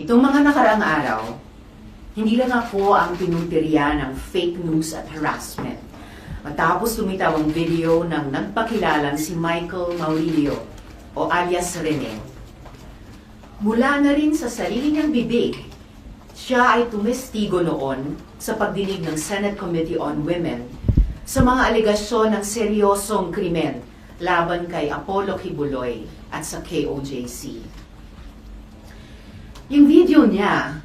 Itong mga nakaraang araw, hindi lang ako ang pinuntirya ng fake news at harassment. Matapos lumitaw ang video ng nagpakilalang si Michael Maurilio o alias Rene. Mula na rin sa sarili niyang bibig, siya ay tumestigo noon sa pagdinig ng Senate Committee on Women sa mga alegasyon ng seryosong krimen laban kay Apollo Kibuloy at sa KOJC. Yung video niya,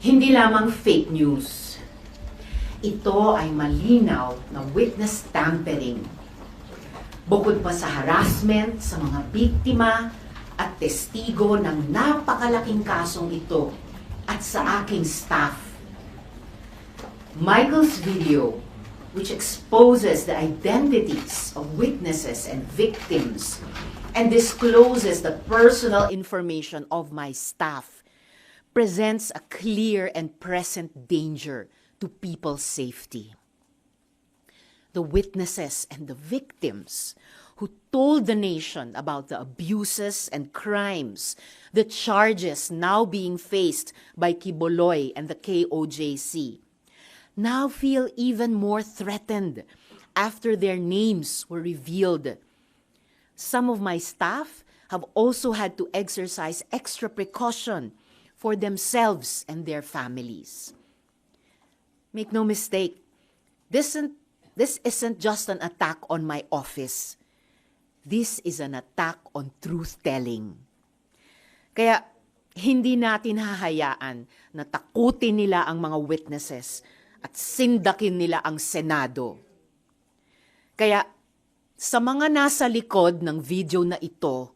hindi lamang fake news. Ito ay malinaw na witness tampering. Bukod pa sa harassment sa mga biktima at testigo ng napakalaking kasong ito at sa aking staff. Michael's video, which exposes the identities of witnesses and victims and discloses the personal information of my staff, presents a clear and present danger to people's safety. The witnesses and the victims who told the nation about the abuses and crimes, the charges now being faced by Kibuloy and the KOJC, now feel even more threatened after their names were revealed. Some of my staff have also had to exercise extra precaution for themselves and their families. Make no mistake, this isn't just an attack on my office. This is an attack on truth-telling. Kaya hindi natin hahayaan na takutin nila ang mga witnesses at sindakin nila ang Senado. Kaya sa mga nasa likod ng video na ito,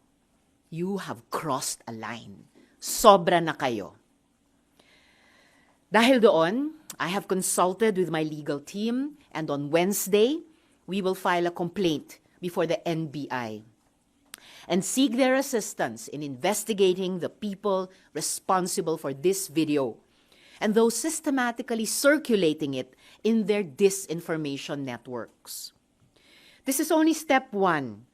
you have crossed a line. Sobra na kayo. Dahil doon, I have consulted with my legal team and on Wednesday, we will file a complaint before the NBI and seek their assistance in investigating the people responsible for this video and those systematically circulating it in their disinformation networks. This is only step one,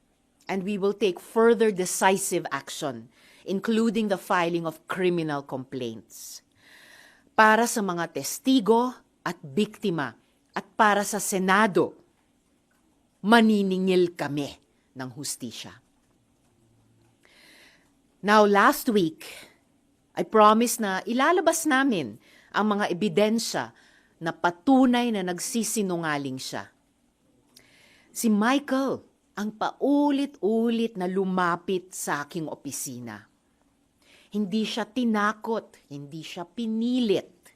and we will take further decisive action, including the filing of criminal complaints. Para sa mga testigo at biktima at para sa Senado, maniningil kami ng hustisya. Now, last week, I promised na ilalabas namin ang mga ebidensya na patunay na nagsisinungaling siya. Si Michael ang paulit-ulit na lumapit sa aking opisina. Hindi siya tinakot, hindi siya pinilit.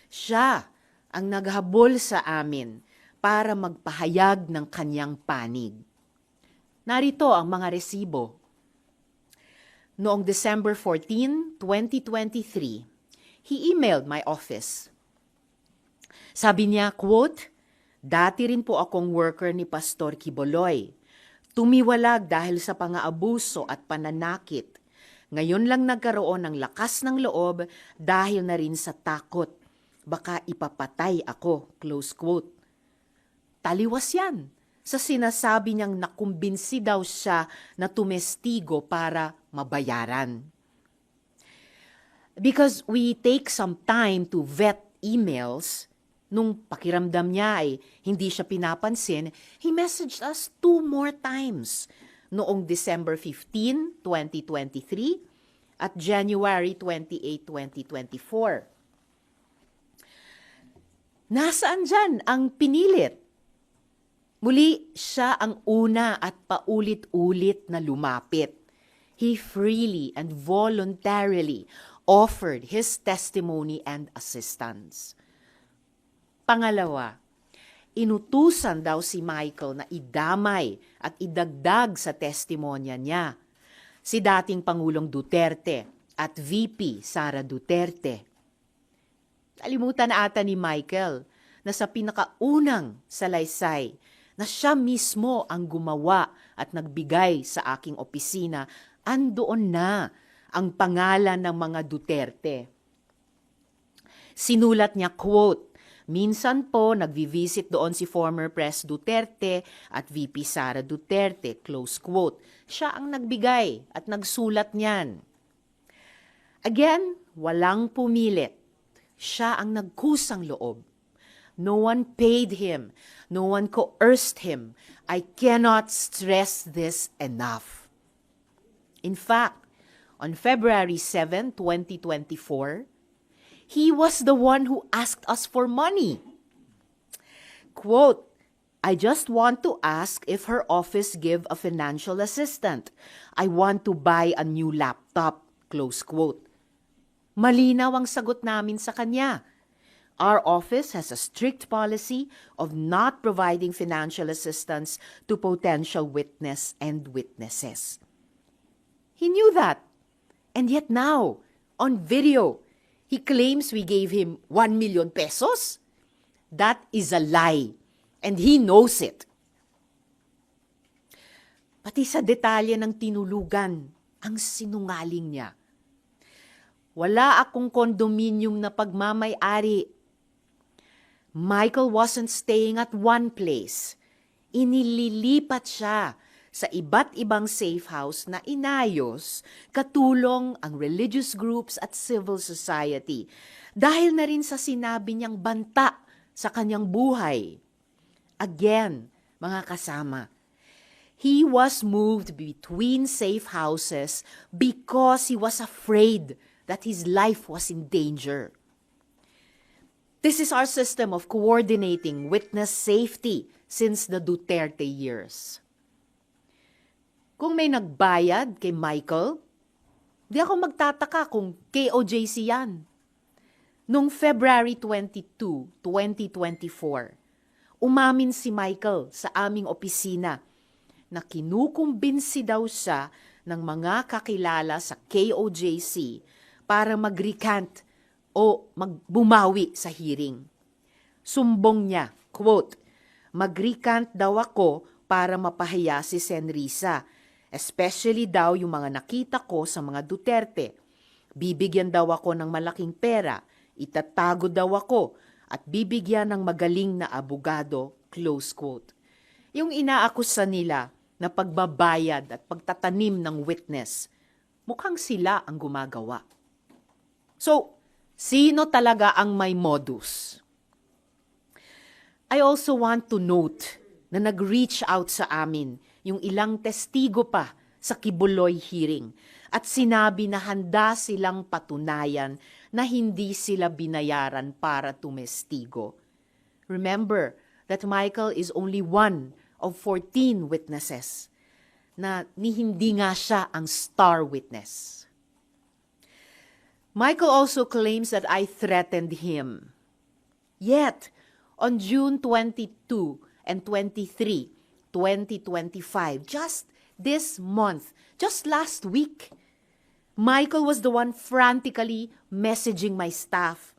Siya ang naghabol sa amin para magpahayag ng kanyang panig. Narito ang mga resibo. Noong December 14, 2023, he emailed my office. Sabi niya, quote, "Dati rin po akong worker ni Pastor Kibuloy. Tumiwalag dahil sa pang-aabuso at pananakit. Ngayon lang nagkaroon ng lakas ng loob dahil na rin sa takot. Baka ipapatay ako." Close quote. Taliwas yan sa sinasabi niyang nakumbinsi daw siya na tumestigo para mabayaran. Because we take some time to vet emails, nung pakiramdam niya ay hindi siya pinapansin, he messaged us 2 more times noong December 15, 2023 at January 28, 2024. Nasaan dyan ang pinilit? Muli, siya ang una at paulit-ulit na lumapit. He freely and voluntarily offered his testimony and assistance. Pangalawa, inutusan daw si Michael na idamay at idagdag sa testimonya niya si dating Pangulong Duterte at VP Sara Duterte. Kalimutan na ata ni Michael na sa pinakaunang salaysay na siya mismo ang gumawa at nagbigay sa aking opisina, andoon na ang pangalan ng mga Duterte. Sinulat niya, quote, "Minsan po nagvi-visit doon si former Pres Duterte at VP Sara Duterte," close quote. Siya ang nagbigay at nagsulat niyan. Again, Walang pumilit. Siya ang nagkusang loob. No one paid him. No one coerced him. I cannot stress this enough. In fact, on February 7, 2024, he was the one who asked us for money. Quote, I just want to ask if her office give a financial assistant. I want to buy a new laptop. Close quote. Malinaw ang sagot namin sa kanya. Our office has a strict policy of not providing financial assistance to potential witness and witnesses. He knew that. And yet now, on video, he claims we gave him 1 million pesos. That is a lie. And he knows it. Pati sa detalye ng tinulugan, ang sinungaling niya. Wala akong kondominium na pagmamay-ari. Michael wasn't staying at one place. Inililipat siya sa iba't ibang safe house na inayos katulong ang religious groups at civil society dahil na rin sa sinabi niyang banta sa kanyang buhay. Again, mga kasama, he was moved between safe houses because he was afraid that his life was in danger. This is our system of coordinating witness safety since the Duterte years. Kung may nagbayad kay Michael, di ako magtataka kung KOJC yan. Noong February 22, 2024, umamin si Michael sa aming opisina na kinukumbinsi daw siya ng mga kakilala sa KOJC para mag-recant o magbumawi sa hearing. Sumbong niya, quote, mag-recant daw ako para mapahiya si Senrisa, especially daw yung mga nakita ko sa mga Duterte. Bibigyan daw ako ng malaking pera, itatago daw ako, at bibigyan ng magaling na abogado, close quote. Yung inaakusa nila na pagbabayad at pagtatanim ng witness, mukhang sila ang gumagawa. So, sino talaga ang may modus? I also want to note na nag-reach out sa amin yung ilang testigo pa sa Kibuloy hearing at sinabi na handa silang patunayan na hindi sila binayaran para tumestigo. Remember that Michael is only one of 14 witnesses na hindi nga siya ang star witness. Michael also claims that I threatened him. Yet, on June 22 and 23, 2025, just this month, just last week, Michael was the one frantically messaging my staff.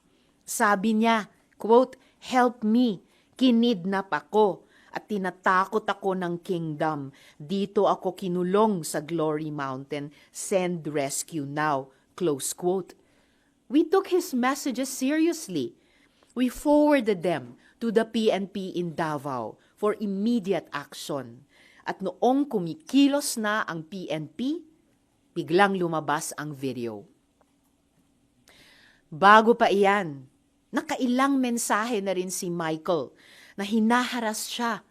Sabi niya, quote, help me, kinidnap ako at tinatakot ako ng kingdom. Dito ako kinulong sa Glory Mountain, send rescue now, close quote. We took his messages seriously. We forwarded them to the PNP in Davao for immediate action. At noong kumikilos na ang PNP, biglang lumabas ang video. Bago pa iyan, nakailang mensahe na rin si Michael na hinaharas siya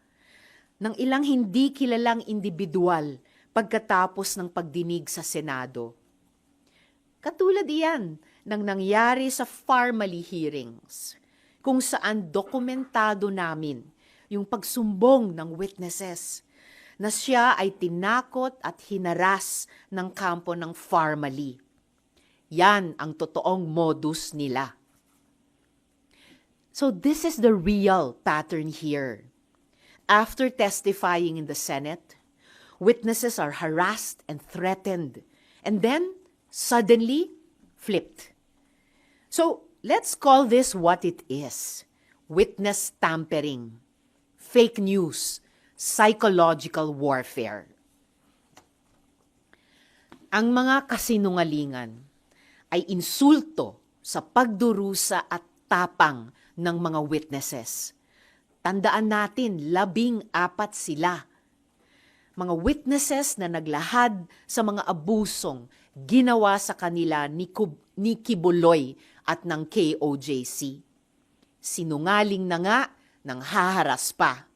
ng ilang hindi kilalang individual pagkatapos ng pagdinig sa Senado. Katulad iyan ng nangyari sa Farmally hearings, kung saan dokumentado namin yung pagsumbong ng witnesses na siya ay tinakot at hinaras ng kampo ng Farmally. Yan ang totoong modus nila. So this is the real pattern here. After testifying in the Senate, witnesses are harassed and threatened, and then suddenly flipped. So let's call this what it is: witness tampering, fake news, psychological warfare. Ang mga kasinungalingan ay insulto sa pagdurusa at tapang ng mga witnesses. Tandaan natin, 14 sila. Mga witnesses na naglahad sa mga abusong ginawa sa kanila ni Kibuloy at ng KOJC. Sinungaling na nga nang haharas pa.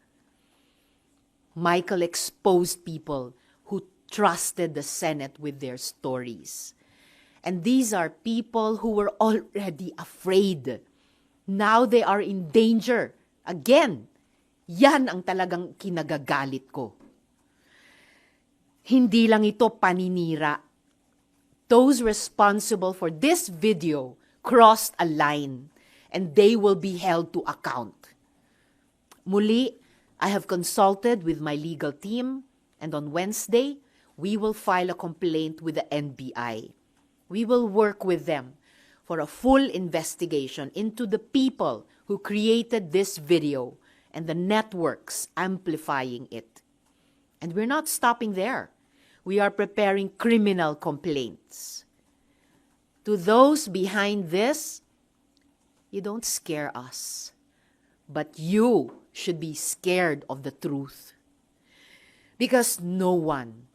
Michael exposed people who trusted the Senate with their stories. And these are people who were already afraid. Now they are in danger. Again, yan ang talagang kinagagalit ko. Hindi lang ito paninira. Those responsible for this video crossed a line and they will be held to account. Muli, I have consulted with my legal team and on Wednesday, we will file a complaint with the NBI. We will work with them for a full investigation into the people who created this video and the networks amplifying it. And we're not stopping there. We are preparing criminal complaints. To those behind this, you don't scare us, but you should be scared of the truth. Because no one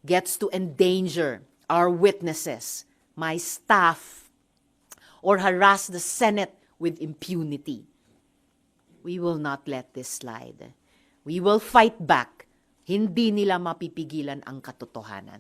gets to endanger our witnesses, my staff, or harass the Senate with impunity. We will not let this slide. We will fight back. Hindi nila mapipigilan ang katotohanan.